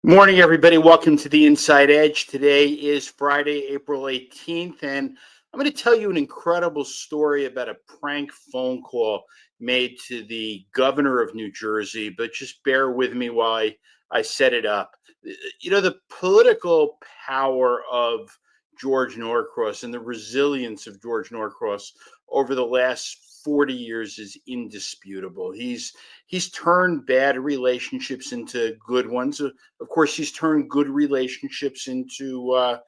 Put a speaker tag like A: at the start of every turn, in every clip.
A: Morning, everybody. Welcome to the Inside Edge. Today is Friday, April 18th, and I'm going to tell you an incredible story about a prank phone call made to the governor of New Jersey, but just bear with me while I set it up. The political power of George Norcross and the resilience of George Norcross over the last 40 years is indisputable. He's turned bad relationships into good ones. Of course, he's turned good relationships into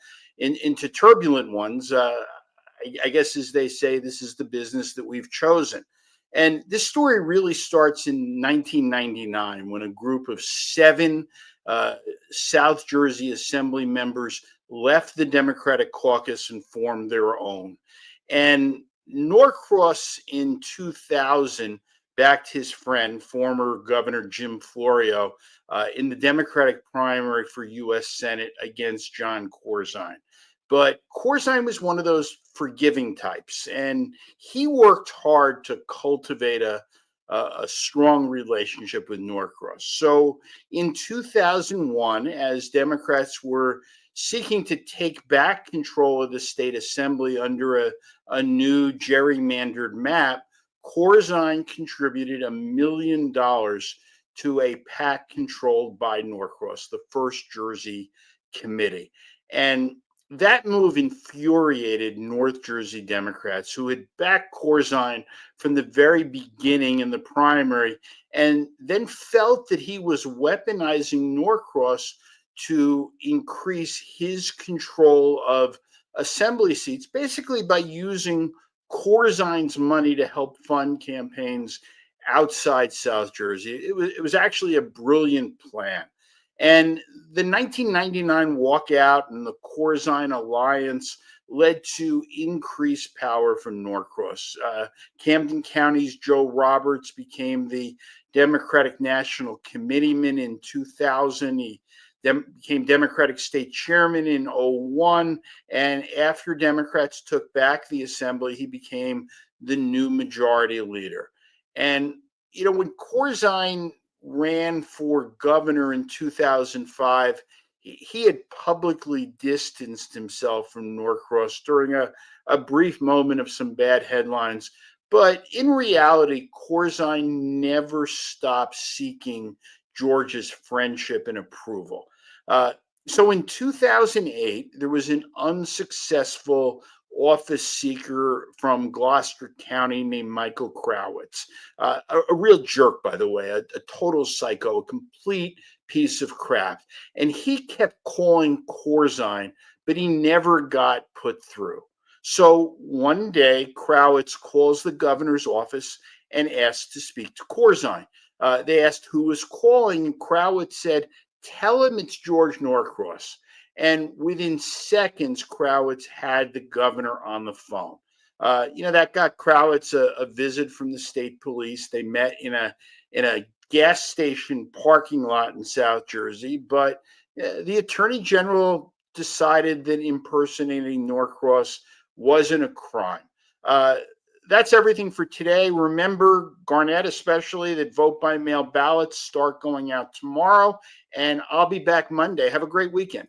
A: turbulent ones. I guess, as they say, this is the business that we've chosen. And this story really starts in 1999 when a group of seven South Jersey Assembly members left the Democratic caucus and formed their own. And Norcross in 2000 backed his friend, former Governor Jim Florio, in the Democratic primary for U.S. Senate against John Corzine. But Corzine was one of those forgiving types, and he worked hard to cultivate a strong relationship with Norcross. So in 2001, as Democrats were seeking to take back control of the state assembly under a new gerrymandered map, Corzine contributed $1 million to a PAC controlled by Norcross, the First Jersey Committee. And that move infuriated North Jersey Democrats who had backed Corzine from the very beginning in the primary and then felt that he was weaponizing Norcross to increase his control of assembly seats, basically by using Corzine's money to help fund campaigns outside South Jersey. It was actually a brilliant plan. And the 1999 walkout and the Corzine alliance led to increased power from Norcross. Camden County's Joe Roberts became the Democratic National Committeeman in 2000. He became Democratic State Chairman in 2001. And after Democrats took back the assembly, he became the new majority leader. And, when Corzine ran for governor in 2005, he had publicly distanced himself from Norcross during a brief moment of some bad headlines. But in reality, Corzine never stopped seeking George's friendship and approval. So in 2008, there was an unsuccessful office seeker from Gloucester County named Michael Crowitz, a real jerk, by the way, a total psycho, a complete piece of crap. And he kept calling Corzine, but he never got put through. So one day, Crowitz calls the governor's office and asks to speak to Corzine. They asked who was calling, and Crowitz said, "Tell him it's George Norcross." And within seconds, Crowitz had the governor on the phone. That got Crowitz a visit from the state police. They met in a gas station parking lot in South Jersey. But the attorney general decided that impersonating Norcross wasn't a crime. That's everything for today. Remember, Garnett especially, that vote by mail ballots start going out tomorrow. And I'll be back Monday. Have a great weekend.